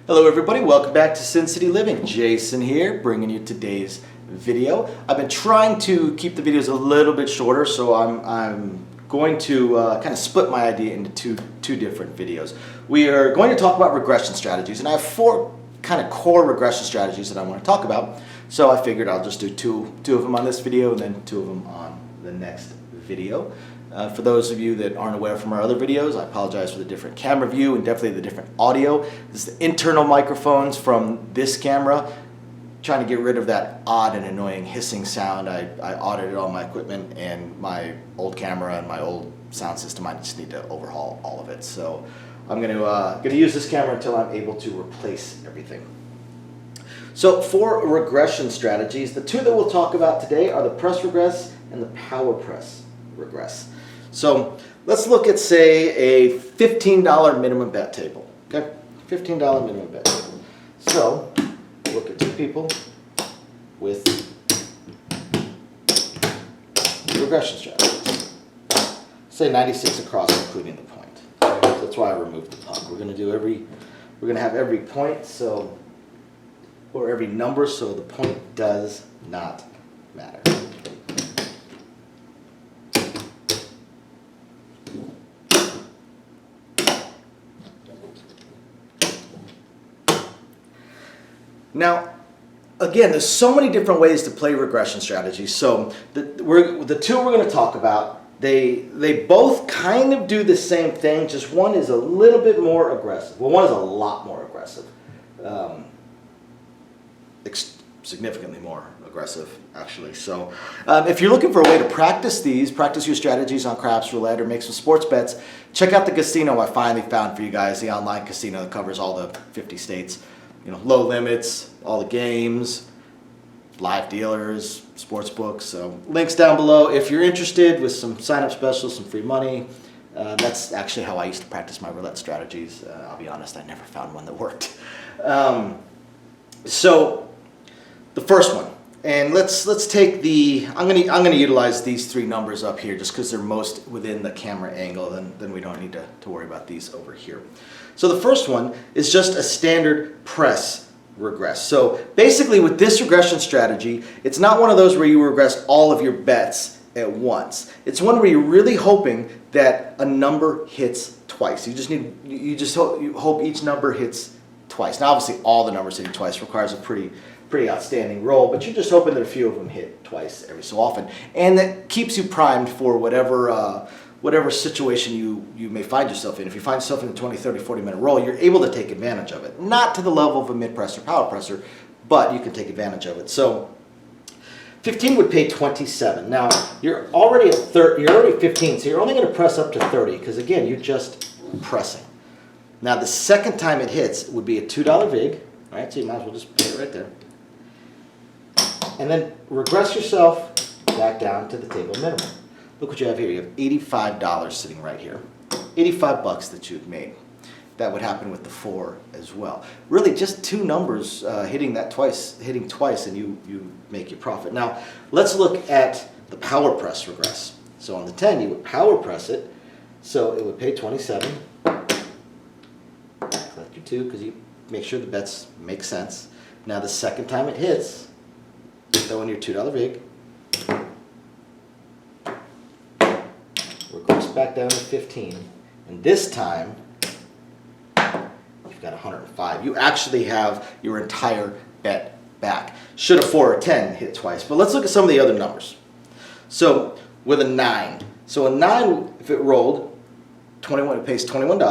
Hello everybody, welcome back to Sin City Living. Jason here, bringing you today's video. I've been trying to keep the videos a little bit shorter, so I'm going to kind of split my idea into two different videos. We are going to talk about regression strategies, and I have four kind of core regression strategies that I want to talk about. So I figured I'll just do two of them on this video and then two of them on the next video. For those of you that aren't aware from our other videos, I apologize for the different camera view and definitely the different audio. This is the internal microphones from this camera. Trying to get rid of that odd and annoying hissing sound. I audited all my equipment and my old camera and my old sound system. I just need to overhaul all of it. So I'm going to use this camera until I'm able to replace everything. So for regression strategies, the two that we'll talk about today are the press regress and the power press regress. So let's look at, say, a $15 minimum bet table. Okay, $15 minimum bet table. So look at two people with regression strategies. Say 96 across, including the point. So that's why I removed the puck. We're going to have every point, so or every number, so the point does not matter. Now, again, there's so many different ways to play regression strategies. So the two we're going to talk about, they both kind of do the same thing, just one is a little bit more aggressive. Well, one is a lot more aggressive. Significantly more aggressive, actually. So if you're looking for a way to practice your strategies on craps, roulette, or make some sports bets, check out the casino I finally found for you guys, the online casino that covers all the 50 states. You know, low limits, all the games, live dealers, sports books. So links down below if you're interested with some sign-up specials, some free money. That's actually how I used to practice my roulette strategies. I'll be honest, I never found one that worked. So the first one, and let's take the. I'm gonna utilize these three numbers up here just because they're most within the camera angle. Then we don't need to worry about these over here. So the first one is just a standard press regress. So basically with this regression strategy, it's not one of those where you regress all of your bets at once. It's one where you're really hoping that a number hits twice. You hope each number hits twice. Now obviously all the numbers hitting twice requires a pretty outstanding roll, but you're just hoping that a few of them hit twice every so often. And that keeps you primed for whatever situation you may find yourself in. If you find yourself in a 20, 30, 40-minute roll, you're able to take advantage of it. Not to the level of a mid-press or power presser, but you can take advantage of it. So 15 would pay 27. Now, you're already 15, so you're only going to press up to 30, because again, you're just pressing. Now, the second time it hits would be a $2 vig, right? So you might as well just put it right there. And then regress yourself back down to the table minimum. Look what you have here. You have $85 sitting right here. 85 bucks that you've made. That would happen with the 4 as well. Really just two numbers hitting twice, and you make your profit. Now, let's look at the power press regress. So on the 10, you would power press it. So it would pay 27. Collect your 2 because you make sure the bets make sense. Now the second time it hits, throw in your $2 vig. Regress back down to 15, and this time you've got 105. You actually have your entire bet back. Should a 4 or 10 hit twice, but let's look at some of the other numbers. So with a 9, so a 9, if it rolled 21, it pays $21.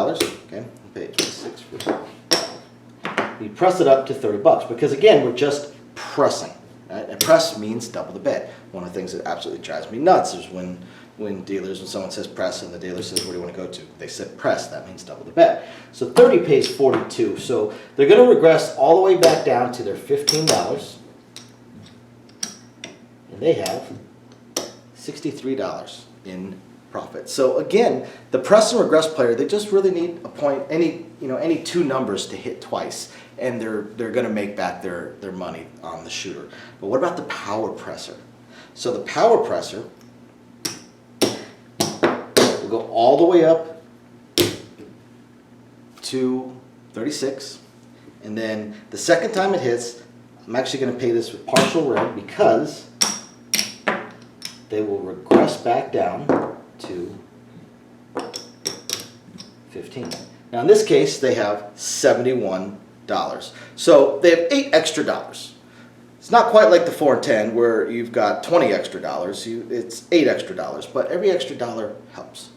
Okay, you pay 26 for it. You press it up to 30 bucks because again we're just pressing. Right? And press means double the bet. One of the things that absolutely drives me nuts is when someone says press and the dealer says, where do you want to go to? They said press, that means double the bet. So 30 pays 42. So they're going to regress all the way back down to their $15. And they have $63 in profit. So again, the press and regress player, they just really need a point, any two numbers to hit twice, and they're going to make back their money on the shooter. But what about the power presser? So the power presser will go all the way up to 36, And then the second time it hits, I'm actually going to pay this with partial red because they will regress back down to 15. Now in this case, they have $71. So they have $8 extra. It's not quite like the 4 and 10 where you've got $20 extra. It's $8 extra, but every extra dollar helps.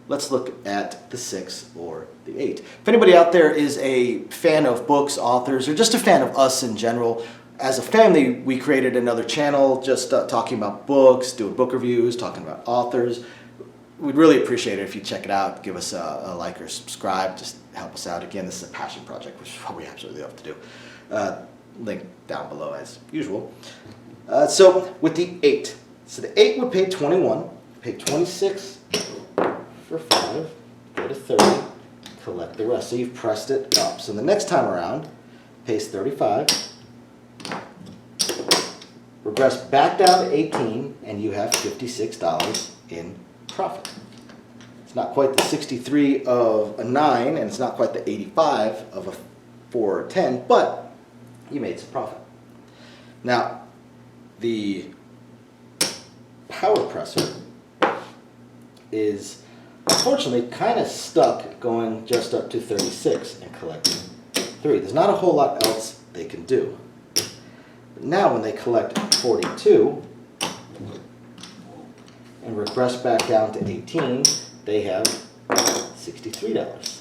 Let's look at the 6 or the 8. If anybody out there is a fan of books, authors, or just a fan of us in general, as a family, we created another channel just talking about books, doing book reviews, talking about authors. We'd really appreciate it if you check it out, give us a like or subscribe, just help us out. Again, this is a passion project, which is what we absolutely love to do. Link down below as usual. So with the 8, so the 8 would pay 21, pay 26 for 5, go to 30, collect the rest. So you've pressed it up. So the next time around, pays 35, regress back down to 18, and you have $56 in profit. It's not quite the 63 of a 9, and it's not quite the 85 of a 4 or 10, but you made some profit. Now, the power presser is unfortunately kind of stuck going just up to 36 and collecting 3. There's not a whole lot else they can do. But now when they collect 42 and regress back down to 18, they have $63.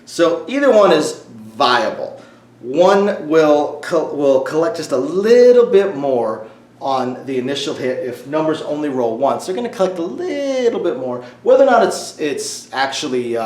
So either one is viable. One will collect just a little bit more on the initial hit. If numbers only roll once, they're going to collect a little bit more. Whether or not it's actually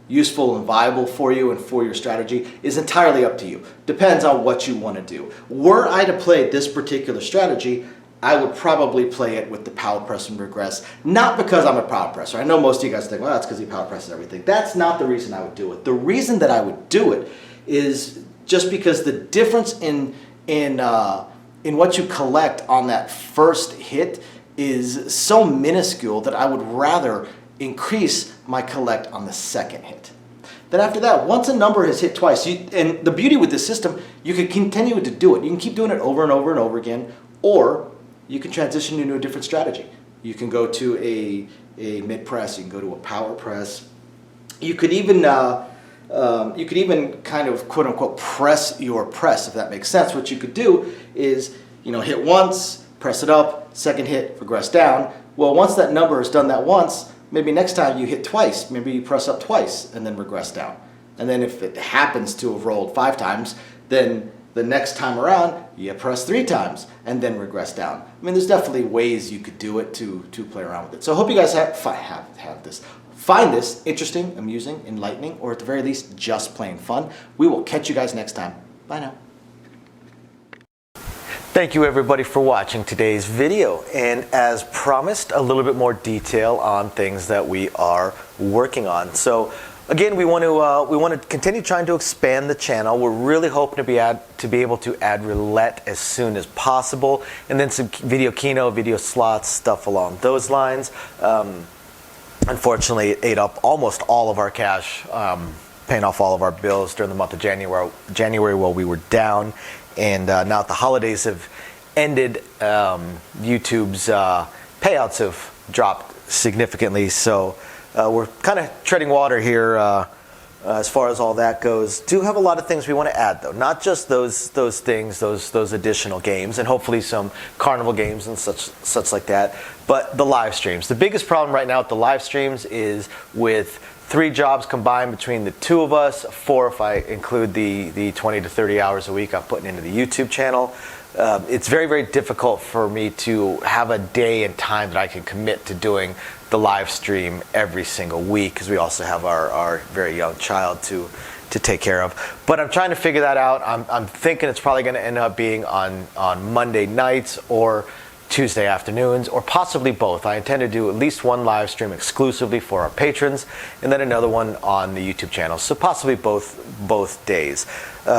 useful and viable for you and for your strategy is entirely up to you. Depends on what you want to do. Were I to play this particular strategy, I would probably play it with the power press and regress. Not because I'm a power presser. I know most of you guys think, well, that's because he power presses everything. That's not the reason I would do it. The reason that I would do it is just because the difference in what you collect on that first hit is so minuscule that I would rather increase my collect on the second hit. Then after that, once a number has hit twice, and the beauty with this system, you can continue to do it. You can keep doing it over and over and over again, or you can transition into a different strategy. You can go to a mid press, you can go to a power press. You could even kind of quote unquote press your press, if that makes sense. What you could do is, hit once, press it up, second hit, regress down. Well, once that number has done that once, maybe next time you hit twice, maybe you press up twice and then regress down. And then if it happens to have rolled 5 times, then the next time around, you press 3 times and then regress down. I mean, there's definitely ways you could do it to play around with it. So I hope you guys find this interesting, amusing, enlightening, or at the very least, just plain fun. We will catch you guys next time. Bye now. Thank you everybody for watching today's video, and as promised, a little bit more detail on things that we are working on. So again, we want to continue trying to expand the channel. We're really hoping to be able to add roulette as soon as possible, and then some video keno, video slots, stuff along those lines. Unfortunately, it ate up almost all of our cash, paying off all of our bills during the month of January while we were down. And now that the holidays have ended, YouTube's payouts have dropped significantly. So we're kind of treading water here as far as all that goes. Do have a lot of things we want to add, though. Not just those things, those additional games, and hopefully some carnival games and such like that. But the live streams. The biggest problem right now with the live streams is with 3 jobs combined between the 2 of us, 4 if I include the 20 to 30 hours a week I'm putting into the YouTube channel. It's very, very difficult for me to have a day and time that I can commit to doing the live stream every single week, because we also have our very young child to take care of. But I'm trying to figure that out. I'm thinking it's probably going to end up being on Monday nights or Tuesday afternoons, or possibly both. I intend to do at least one live stream exclusively for our patrons, and then another one on the YouTube channel. So possibly both days. We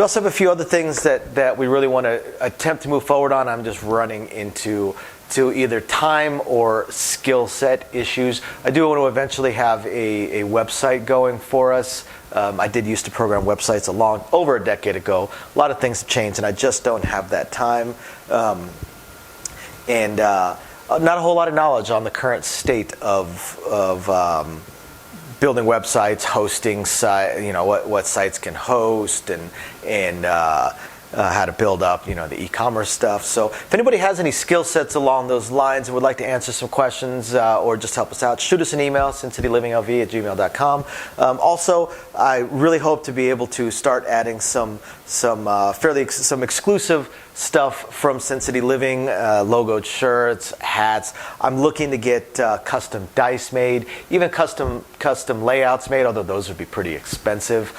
also have a few other things that we really want to attempt to move forward on. I'm just running into to either time or skill set issues. I do want to eventually have a website going for us. I did used to program websites over a decade ago. A lot of things have changed, and I just don't have that time. And not a whole lot of knowledge on the current state of building websites, hosting what sites can host, and how to build up the e-commerce stuff. So if anybody has any skill sets along those lines and would like to answer some questions or just help us out, shoot us an email, sincitylivingLV@gmail.com. Also, I really hope to be able to start adding some exclusive stuff from Sin City Living, logoed shirts, hats. I'm looking to get custom dice made, even custom layouts made, although those would be pretty expensive.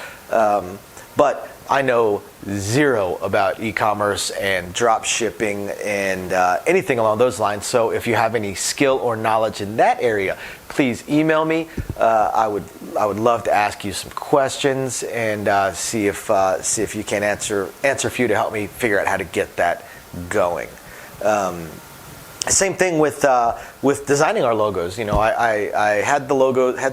But I know zero about e-commerce and drop shipping and anything along those lines. So if you have any skill or knowledge in that area, please email me. I would love to ask you some questions and see if you can answer a few to help me figure out how to get that going. Same thing with designing our logos. I had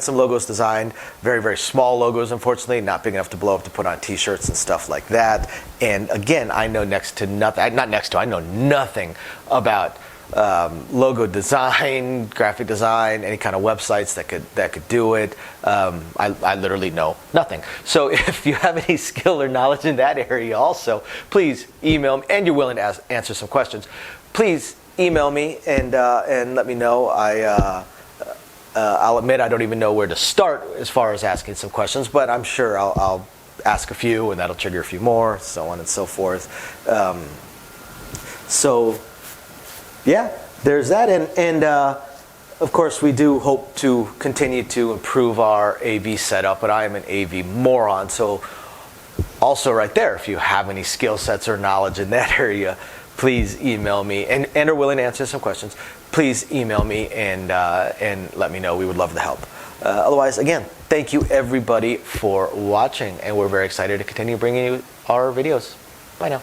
some logos designed, very, very small logos, unfortunately, not big enough to blow up to put on t-shirts and stuff like that. And again, I know I know nothing about logo design, graphic design, any kind of websites that could do it. I literally know nothing. So if you have any skill or knowledge in that area also, please email me, and you're willing to answer some questions, please email me and let me know. I'll admit I don't even know where to start as far as asking some questions, but I'm sure I'll ask a few, and that'll trigger a few more, so on and so forth. So yeah, there's that, and of course we do hope to continue to improve our AV setup, but I am an AV moron, so also right there, if you have any skill sets or knowledge in that area, please email me, and are willing to answer some questions. Please email me and let me know. We would love to help. Otherwise, again, thank you everybody for watching, and we're very excited to continue bringing you our videos. Bye now.